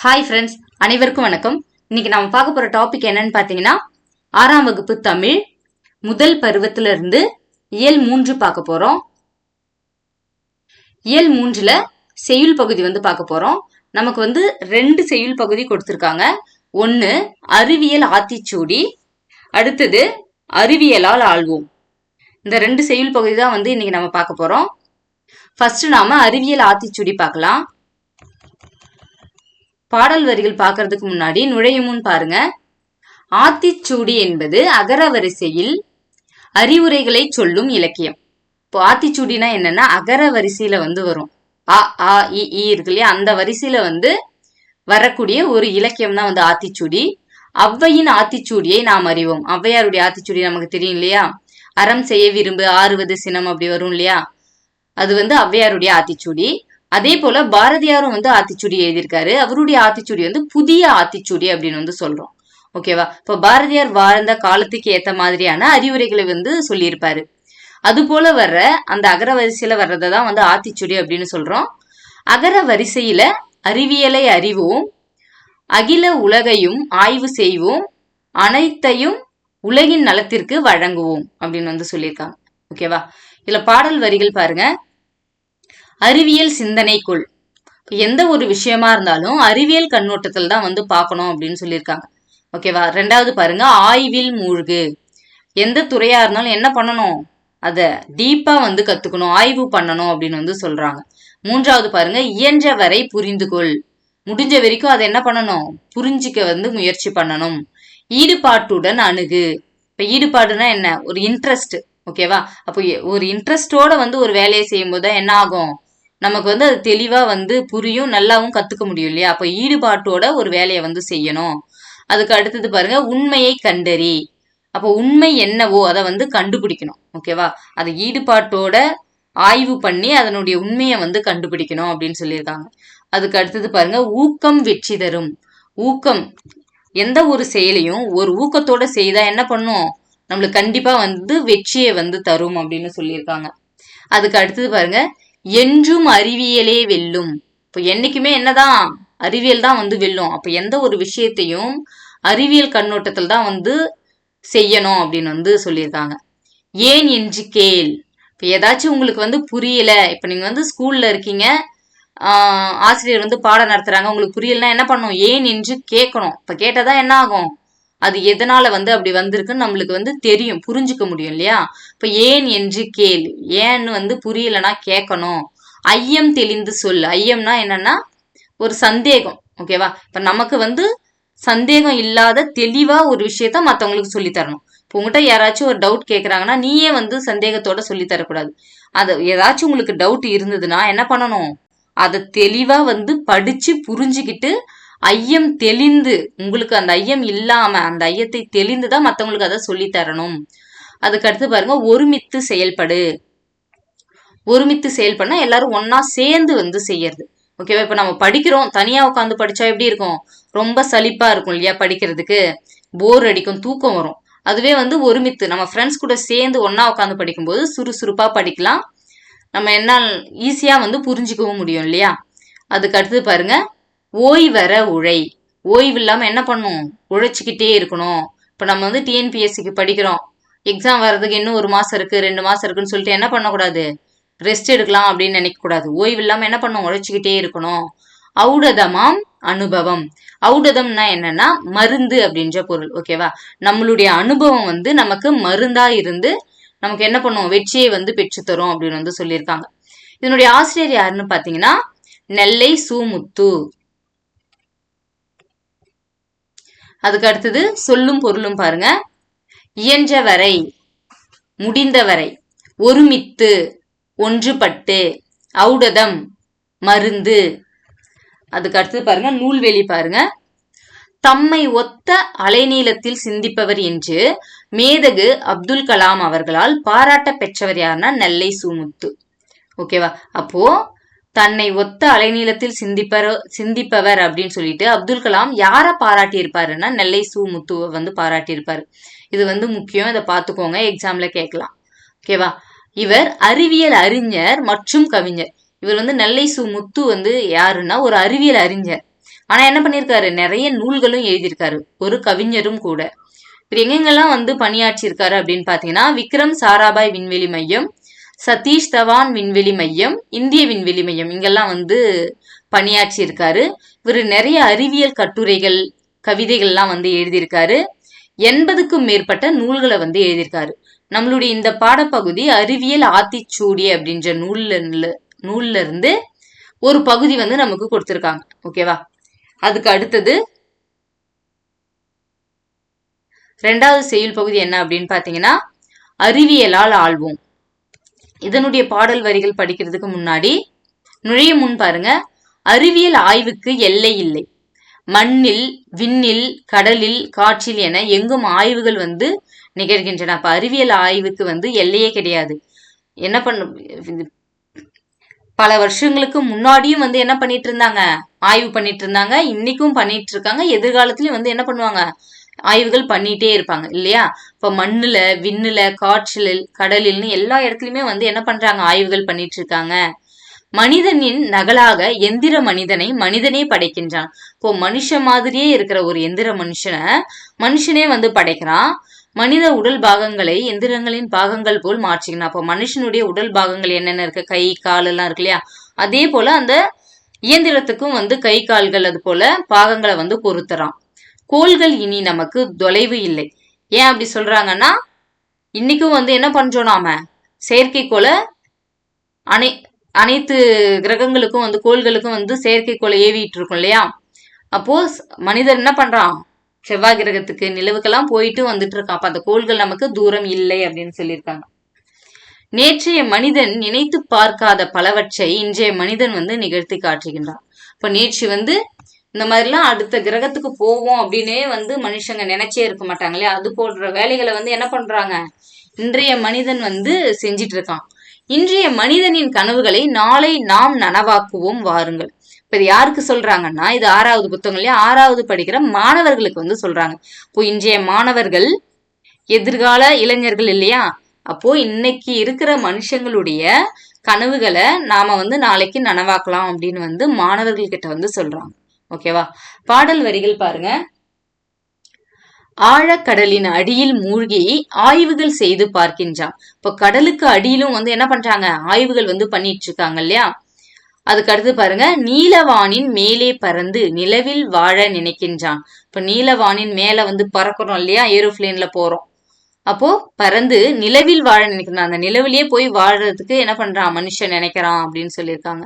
Hi friends, அனைவருக்கும் வணக்கம். இன்னைக்கு நம்ம பார்க்க போற டாபிக் என்னன்னு பார்த்தீங்கன்னா, 6ஆம் வகுப்பு தமிழ் முதல் பருவத்துல இருந்து இயல் 3 பார்க்க போறோம். இயல் 3ல செய்யுள் பகுதி பார்க்க போறோம். நமக்கு 2 செய்யுள் பகுதி கொடுத்திருக்காங்க. ஒன்னு அறிவியல் ஆத்திச்சூடி, அடுத்தது அறிவியலால் ஆள்வோம். இந்த 2 செய்யுள் பகுதி தான் இன்னைக்கு நம்ம பார்க்க போறோம். ஃபர்ஸ்ட் நாம அறிவியல் ஆத்திச்சூடி பார்க்கலாம். பாடல் வரிகள் பார்க்கறதுக்கு முன்னாடி நுழையும் முன் பாருங்க. ஆத்திச்சூடி என்பது அகர வரிசையில் அறிவுரைகளை சொல்லும் இலக்கியம். இப்போ ஆத்திச்சூடினா என்னன்னா அகர வரிசையில வரும். அ ஆ இ இருக்கு இல்லையா, அந்த வரிசையில வரக்கூடிய ஒரு இலக்கியம் தான் ஆத்திச்சூடி. ஔவையின் ஆத்திச்சூடியை நாம் அறிவோம். ஔவையாருடைய ஆத்திச்சூடி நமக்கு தெரியும் இல்லையா, அறம் செய்ய விரும்பு ஆறுவது சினம் அப்படி வரும் இல்லையா, அது ஔவையாருடைய ஆத்திச்சூடி. அதே போல பாரதியாரும் ஆத்திச்சூடி எழுதியிருக்காரு. அவருடைய ஆத்திச்சூடி புதிய ஆத்திச்சூடி அப்படின்னு சொல்றோம். ஓகேவா? இப்ப பாரதியார் வாழ்ந்த காலத்துக்கு ஏத்த மாதிரியான அறிவுரைகளை சொல்லியிருப்பாரு. அது போல வர்ற அந்த அகர வரிசையில வர்றதான் ஆத்திச்சூடி அப்படின்னு சொல்றோம். அகர வரிசையில அறிவியலை அறிவோம், அகில உலகையும் ஆய்வு செய்வோம், அனைத்தையும் உலகின் நலத்திற்கு வழங்குவோம் அப்படின்னு சொல்லியிருக்காங்க. ஓகேவா? இதுல பாடல் வரிகள் பாருங்க. அறிவியல் சிந்தனைக்குள், எந்த ஒரு விஷயமா இருந்தாலும் அறிவியல் கண்ணோட்டத்தில் தான் பார்க்கணும் அப்படின்னு சொல்லியிருக்காங்க. ஓகேவா? 2வது பாருங்க, ஆய்வில் மூழ்கு. எந்த துறையா இருந்தாலும் என்ன பண்ணணும், அத டீப்பா கத்துக்கணும், ஆய்வு பண்ணணும் அப்படின்னு சொல்றாங்க. 3வது பாருங்க, இயன்ற வரை புரிந்து கொள். முடிஞ்ச வரைக்கும் அதை என்ன பண்ணணும், புரிஞ்சிக்க முயற்சி பண்ணணும். ஈடுபாட்டுடன் அணுகு. இப்ப ஈடுபாடுனா என்ன, ஒரு இன்ட்ரெஸ்ட். ஓகேவா? அப்போ ஒரு இன்ட்ரெஸ்டோட ஒரு வேலையை செய்யும் போது என்ன ஆகும், நமக்கு அது தெளிவா புரியும், நல்லாவும் கத்துக்க முடியும் இல்லையா. அப்ப ஈடுபாட்டோட ஒரு வேலையை செய்யணும். அதுக்கு அடுத்தது பாருங்க, உண்மையை கண்டறி. அப்போ உண்மை என்னவோ அதை கண்டுபிடிக்கணும். ஓகேவா? அதை ஈடுபாட்டோட ஆய்வு பண்ணி அதனுடைய உண்மையை கண்டுபிடிக்கணும் அப்படின்னு சொல்லியிருக்காங்க. அதுக்கு அடுத்தது பாருங்க, ஊக்கம் வெற்றி தரும். ஊக்கம், எந்த ஒரு செயலையும் ஒரு ஊக்கத்தோட செய்தா என்ன பண்ணும், நம்மளுக்கு கண்டிப்பா வெற்றியை தரும் அப்படின்னு சொல்லியிருக்காங்க. அதுக்கு அடுத்தது பாருங்க, என்றும் அறிவியலே வெல்லும். இப்போ என்னைக்குமே என்னதான், அறிவியல் தான் வெல்லும். அப்ப எந்த ஒரு விஷயத்தையும் அறிவியல் கண்ணோட்டத்தில் தான் செய்யணும் அப்படின்னு சொல்லியிருக்காங்க. ஏன் என்று கேள். இப்ப ஏதாச்சும் உங்களுக்கு புரியல, இப்ப நீங்க ஸ்கூல்ல இருக்கீங்க, ஆசிரியர் பாடம் நடத்துறாங்க, உங்களுக்கு புரியலன்னா என்ன பண்ணும், ஏன் என்று கேட்கணும். இப்ப கேட்டதான் என்ன ஆகும், அது எதனால அப்படி வந்திருக்குன்னு நம்மளுக்கு தெரியும், புரிஞ்சுக்க முடியும் இல்லையா. இப்ப ஏன் என்று கேள், ஏன்னு புரியலன்னா கேட்கணும். ஐயம் தெளிந்து சொல். ஐயம்னா என்னன்னா ஒரு சந்தேகம். ஓகேவா? இப்ப நமக்கு சந்தேகம் இல்லாத தெளிவா ஒரு விஷயத்த மத்தவங்களுக்கு சொல்லி தரணும். இப்போ உங்ககிட்ட யாராச்சும் ஒரு டவுட் கேட்கறாங்கன்னா நீயே சந்தேகத்தோட சொல்லி தரக்கூடாது. அது ஏதாச்சும் உங்களுக்கு டவுட் இருந்ததுன்னா என்ன பண்ணணும், அதை தெளிவா படிச்சு புரிஞ்சுக்கிட்டு ஐயம் தெளிந்து, உங்களுக்கு அந்த ஐயம் இல்லாம அந்த ஐயத்தை தெளிந்துதான் மத்தவங்களுக்கு அதை சொல்லி தரணும். அதுக்கு அடுத்து பாருங்க, ஒருமித்து செயல்படு. ஒருமித்து செயல்படுனா எல்லாரும் ஒன்னா சேர்ந்து செய்யறது. ஓகேவா? இப்ப நம்ம படிக்கிறோம், தனியா உட்காந்து படிச்சா எப்படி இருக்கும், ரொம்ப சலிப்பா இருக்கும் இல்லையா, படிக்கிறதுக்கு போர் அடிக்கும், தூக்கம் வரும். அதுவே ஒருமித்து நம்ம ஃப்ரெண்ட்ஸ் கூட சேர்ந்து ஒன்னா உட்காந்து படிக்கும்போது சுறுசுறுப்பா படிக்கலாம், நம்ம என்ன ஈஸியா புரிஞ்சுக்கவும் முடியும் இல்லையா. அதுக்கு அடுத்தது பாருங்க, ஓய்வற உழை. ஓய்வு இல்லாம என்ன பண்ணும், உழைச்சிக்கிட்டே இருக்கணும். இப்ப நம்ம டிஎன்பிஎஸ்சிக்கு படிக்கிறோம், எக்ஸாம் வர்றதுக்கு இன்னும் 1 மாசம் இருக்கு 2 மாசம் இருக்குன்னு சொல்லிட்டு என்ன பண்ணக்கூடாது, ரெஸ்ட் எடுக்கலாம் அப்படின்னு நினைக்க கூடாது. ஓய்வு இல்லாம என்ன பண்ணும், உழைச்சிக்கிட்டே இருக்கணும். ஔடதமாம் அனுபவம். ஔடதம்னா என்னன்னா மருந்து அப்படின்ற பொருள். ஓகேவா? நம்மளுடைய அனுபவம் நமக்கு மருந்தா இருந்து நமக்கு என்ன பண்ணும், வெற்றியை பெற்று தரும் அப்படின்னு சொல்லியிருக்காங்க. இதனுடைய ஆசிரியர் யாருன்னு பாத்தீங்கன்னா நெல்லை சூமுத்து. அதுக்கு அடுத்தது சொல்லும் பொருளும் பாருங்க. இயன்றவரை, முடிந்தவரை, ஒருமித்து, ஒன்றுபட்டு, ஔடதம், மருந்து. அதுக்கு அடுத்தது பாருங்க, நூல்வெளி பாருங்க. தம்மை ஒத்த அலைநீளத்தில் சிந்திப்பவர் என்று மேதகு அப்துல் கலாம் அவர்களால் பாராட்ட பெற்றவர் யாருன்னா நெல்லை சூமுத்து. ஓகேவா? அப்போ தன்னை ஒத்த அலைநீளத்தில் சிந்திப்பவர் அப்படின்னு சொல்லிட்டு அப்துல் கலாம் யார பாராட்டி இருப்பாருன்னா நெல்லை சூமுத்துவை பாராட்டி இருப்பாரு. இது முக்கியம், இதை பார்த்துக்கோங்க, எக்ஸாம்ல கேட்கலாம். ஓகேவா? இவர் அறிவியல் அறிஞர் மற்றும் கவிஞர். இவர் நெல்லை சு முத்து யாருன்னா ஒரு அறிவியல் அறிஞர். ஆனா என்ன பண்ணிருக்காரு, நிறைய நூல்களும் எழுதியிருக்காரு, ஒரு கவிஞரும் கூட. இவர் எங்கெங்கெல்லாம் வந்து பணியாற்றி இருக்காரு அப்படின்னு பாத்தீங்கன்னா, விக்ரம் சாராபாய் விண்வெளி மையம், சதீஷ் தவான் விண்வெளி மையம், இந்திய விண்வெளி மையம், இங்கெல்லாம் வந்து பணியாற்றி இருக்காரு. இவர் நிறைய அறிவியல் கட்டுரைகள், கவிதைகள்லாம் வந்து எழுதியிருக்காரு. 80க்கும் மேற்பட்ட நூல்களை வந்து எழுதியிருக்காரு. நம்மளுடைய இந்த பாடப்பகுதி அறிவியல் ஆத்திச்சூடி அப்படின்ற நூல்ல இருந்து ஒரு பகுதி வந்து நமக்கு கொடுத்திருக்காங்க. ஓகேவா? அதுக்கு அடுத்தது 2வது செய்யுள் பகுதி என்ன அப்படின்னு பாத்தீங்கன்னா, அறிவியலால் ஆள்வோம். இதனுடைய பாடல் வரிகள் படிக்கிறதுக்கு முன்னாடி நுழைய முன் பாருங்க, அறிவியல் ஆய்வுக்கு எல்லை இல்லை. மண்ணில், விண்ணில், கடலில், காற்றில் என எங்கும் ஆய்வுகள் வந்து நிகழ்கின்றன. அப்ப அறிவியல் ஆய்வுக்கு வந்து எல்லையே கிடையாது. என்ன பண்ண, பல வருஷங்களுக்கு முன்னாடியும் வந்து என்ன பண்ணிட்டு இருந்தாங்க, ஆய்வு பண்ணிட்டு இருந்தாங்க, இன்னைக்கும் பண்ணிட்டு இருக்காங்க, எதிர்காலத்திலயும் வந்து என்ன பண்ணுவாங்க, ஆய்வுகள் பண்ணிட்டே இருப்பாங்க இல்லையா? இப்ப மண்ணுல, விண்ணுல, காற்றில், கடலில்னு எல்லா இடத்துலயுமே வந்து என்ன பண்றாங்க, ஆய்வுகள் பண்ணிட்டு இருக்காங்க. மனிதனின் நகலாக எந்திர மனிதனை மனிதனே படைக்கின்றான். இப்போ மனுஷ மாதிரியே இருக்கிற ஒரு எந்திர மனுஷனே வந்து படைக்கிறான். மனித உடல் பாகங்களை எந்திரங்களின் பாகங்கள் போல் மாற்றிக்கணும். அப்போ மனுஷனுடைய உடல் பாகங்கள் என்னென்ன இருக்கு, கை கால் எல்லாம் இருக்கு இல்லையா, அதே போல அந்த இயந்திரத்துக்கும் வந்து கை கால்கள் அது போல பாகங்களை வந்து பொருத்துறான். கோள்கள் இனி நமக்கு தொலைவு இல்லை. ஏன் அப்படி சொல்றாங்கன்னா, இன்னைக்கும் வந்து என்ன பண்றோம், நாம செயற்கைக்கோளை அனைத்து கிரகங்களுக்கும் வந்து கோள்களுக்கும் வந்து செயற்கைக்கோளை ஏவிட்டு இருக்கோம் இல்லையா? அப்போ மனிதர் என்ன பண்றான், செவ்வாய் கிரகத்துக்கு, நிலவுக்கெல்லாம் போயிட்டு வந்துட்டு இருக்கான். அப்ப அந்த கோள்கள் நமக்கு தூரம் இல்லை அப்படின்னு சொல்லியிருக்காங்க. நேற்றைய மனிதன் நினைத்து பார்க்காத பலவற்றை இன்றைய மனிதன் வந்து நிகழ்த்தி காட்டுகின்றான். இப்ப நேற்று வந்து இந்த மாதிரிலாம் அடுத்த கிரகத்துக்கு போவோம் அப்படின்னே வந்து மனுஷங்க நினைச்சே இருக்க மாட்டாங்க இல்லையா? அது போன்ற வேலைகளை வந்து என்ன பண்றாங்க, இன்றைய மனிதன் வந்து செஞ்சிட்டு இருக்கான். இன்றைய மனிதனின் கனவுகளை நாளை நாம் நனவாக்குவோம் வாருங்கள். இப்ப இது யாருக்கு சொல்றாங்கன்னா, இது 6வது புத்தகம் இல்லையா, 6வது படிக்கிற மாணவர்களுக்கு வந்து சொல்றாங்க. இப்போ இன்றைய மாணவர்கள் எதிர்கால இளைஞர்கள் இல்லையா? அப்போ இன்னைக்கு இருக்கிற மனுஷங்களுடைய கனவுகளை நாம வந்து நாளைக்கு நனவாக்கலாம் அப்படின்னு வந்து மாணவர்கள் கிட்ட வந்து சொல்றாங்க. ஓகேவா? பாடல் வரிகள் பாருங்க. ஆழக்கடலின் அடியில் மூழ்கி ஆய்வுகள் செய்து பார்க்கின்றான். இப்போ கடலுக்கு அடியிலும் வந்து என்ன பண்றாங்க, ஆய்வுகள் வந்து பண்ணிட்டு இருக்காங்க இல்லையா? அதுக்கு அடுத்து பாருங்க, நீலவானின் மேலே பறந்து நிலவில் வாழ நினைக்கின்றான். இப்ப நீலவானின் மேல வந்து பறக்கிறோம் இல்லையா, ஏரோப்ளேன்ல போறோம். அப்போ பறந்து நிலவில் வாழ நினைக்கிறான். அந்த நிலவிலேயே போய் வாழறதுக்கு என்ன பண்றான், மனுஷன் நினைக்கிறான் அப்படின்னு சொல்லியிருக்காங்க.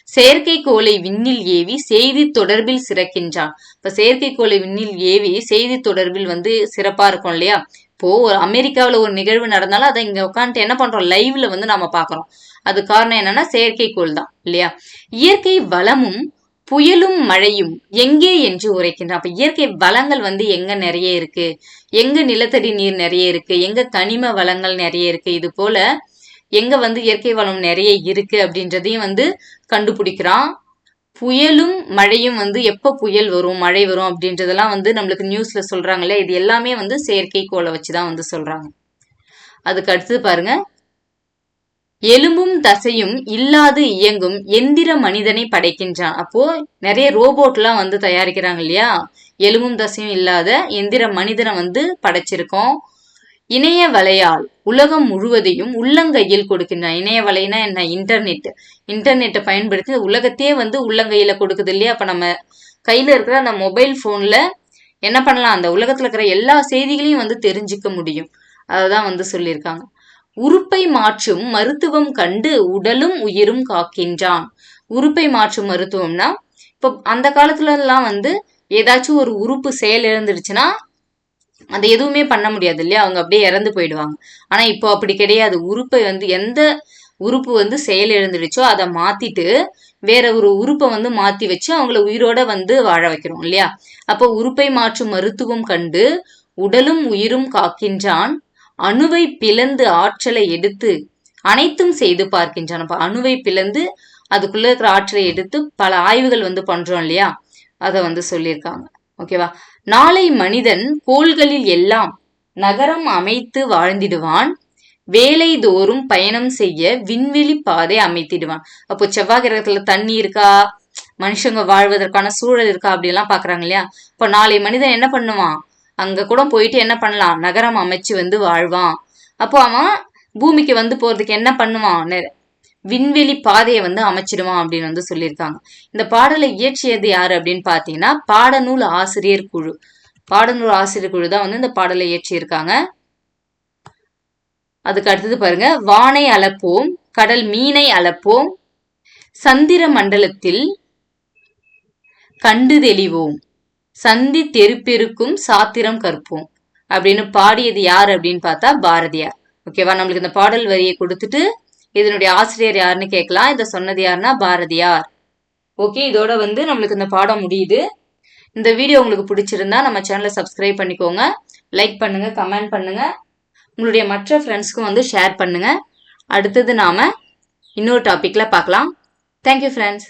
செயற்கைக்கோளை விண்ணில் ஏவி செய்தி தொடர்பில் சிறக்கின்றான். இப்ப செயற்கைக்கோளை விண்ணில் ஏவி செய்தி தொடர்பில் வந்து சிறப்பா இருக்கும் இல்லையா? இப்போ அமெரிக்காவில ஒரு நிகழ்வு நடந்தாலும் அதை இங்க உட்காந்துட்டு என்ன பண்றோம், லைவ்ல வந்து நாம பாக்குறோம். அது காரணம் என்னன்னா செயற்கைக்கோள் தான் இல்லையா? இயற்கை வளமும் புயலும் மழையும் எங்கே என்று உரைக்கின்றான். அப்ப இயற்கை வளங்கள் வந்து எங்க நிறைய இருக்கு, எங்க நிலத்தடி நீர் நிறைய இருக்கு, எங்க கனிம வளங்கள் நிறைய இருக்கு, இது போல எங்க வந்து இயற்கை வளம் நிறைய இருக்கு அப்படின்றதையும் வந்து கண்டுபிடிக்கிறான். புயலும் மழையும் வந்து எப்ப புயல் வரும், மழை வரும் அப்படின்றதெல்லாம் வந்து நம்மளுக்கு நியூஸ்ல சொல்றாங்கல்ல, இது எல்லாமே வந்து செயற்கைக்கோளை வச்சுதான் வந்து சொல்றாங்க. அதுக்கு அடுத்து பாருங்க, எலும்பும் தசையும் இல்லாது இயங்கும் எந்திர மனிதனை படைக்கின்றான். அப்போ நிறைய ரோபோட் எல்லாம் வந்து தயாரிக்கிறாங்க இல்லையா, எலும்பும் தசையும் இல்லாத எந்திர மனிதனை வந்து படைச்சிருக்கோம். இணைய வலையால் உலகம் முழுவதையும் உள்ளங்கையில் கொடுக்கின்றான். இணைய வலைனா என்ன, இன்டர்நெட்டை பயன்படுத்தி உலகத்தையே வந்து உள்ளங்கையில கொடுக்குது இல்லையா? அப்ப நம்ம கையில இருக்கிற அந்த மொபைல் போன்ல என்ன பண்ணலாம், அந்த உலகத்துல இருக்கிற எல்லா செய்திகளையும் வந்து தெரிஞ்சுக்க முடியும். அததான் வந்து சொல்லியிருக்காங்க. உறுப்பை மாற்றும் மருத்துவம் கண்டு உடலும் உயிரும் காக்கின்றான். உறுப்பை மாற்றும் மருத்துவம்னா, இப்ப அந்த காலத்துல எல்லாம் வந்து ஏதாச்சும் ஒரு உறுப்பு செயல் இழந்துடுச்சுன்னா அது எதுவுமே பண்ண முடியாது இல்லையா, அவங்க அப்படியே இறந்து போயிடுவாங்க. ஆனா இப்போ அப்படி கிடையாது. உறுப்பை வந்து எந்த உறுப்பு வந்து செயல் இழந்துடுச்சோ அதை மாத்திட்டு வேற ஒரு உறுப்பை வந்து மாத்தி வச்சு அவங்கள உயிரோட வந்து வாழ வைக்கிறோம் இல்லையா? அப்போ உறுப்பை மாற்றும் மருத்துவம் கண்டு உடலும் உயிரும் காக்கின்றான். அணுவை பிளந்து ஆற்றலை எடுத்து அனைத்தும் செய்து பார்க்கின்றான். அப்ப அணுவை பிளந்து அதுக்குள்ள இருக்கிற ஆற்றலை எடுத்து பல ஆய்வுகள் வந்து பண்றோம் இல்லையா, அதை வந்து சொல்லியிருக்காங்க. ஓகேவா? நாளை மனிதன் கோள்களில் எல்லாம் நகரம் அமைத்து வாழ்ந்திடுவான். வேலை தோறும் பயணம் செய்ய விண்வெளி பாதை அமைத்திடுவான். அப்போ செவ்வாய் கிரகத்துல தண்ணி இருக்கா, மனுஷங்க வாழ்வதற்கான சூழல் இருக்கா அப்படிலாம் பாக்குறாங்க இல்லையா. இப்போ நாளை மனிதன் என்ன பண்ணுவான், அங்க கூட போயிட்டு என்ன பண்ணலாம், நகரம் அமைச்சு வாழ்வான். அப்போ அவன் பூமிக்கு போறதுக்கு என்ன பண்ணுவான், விண்வெளி பாதையை அமைச்சிடுவான் அப்படின்னு சொல்லியிருக்காங்க. இந்த பாடலை இயற்றியது யாரு அப்படின்னு பாத்தீங்கன்னா பாடநூல் ஆசிரியர் குழு. பாடநூல் ஆசிரியர் குழு தான் இந்த பாடலை இயற்றியிருக்காங்க. அதுக்கு அடுத்தது பாருங்க, வானை அளப்போம் கடல் மீனை அளப்போம் சந்திர மண்டலத்தில் கண்டு தெளிவோம் சந்தி தெருப்பெருக்கும் சாத்திரம் கற்போம் அப்படின்னு பாடியது யார் அப்படின்னு பார்த்தா பாரதியார். ஓகேவா, நம்மளுக்கு இந்த பாடல் வரியை கொடுத்துட்டு இதனுடைய ஆசிரியர் யாருன்னு கேட்கலாம். இதை சொன்னது யாருன்னா பாரதியார். ஓகே, இதோட நம்மளுக்கு இந்த பாடம் முடியுது. இந்த வீடியோ உங்களுக்கு பிடிச்சிருந்தா நம்ம சேனலை சப்ஸ்கிரைப் பண்ணிக்கோங்க, லைக் பண்ணுங்க, கமெண்ட் பண்ணுங்க, உங்களுடைய மற்ற ஃப்ரெண்ட்ஸ்க்கும் ஷேர் பண்ணுங்க. அடுத்தது நாம இன்னொரு டாபிக்ல பார்க்கலாம். Thank you friends.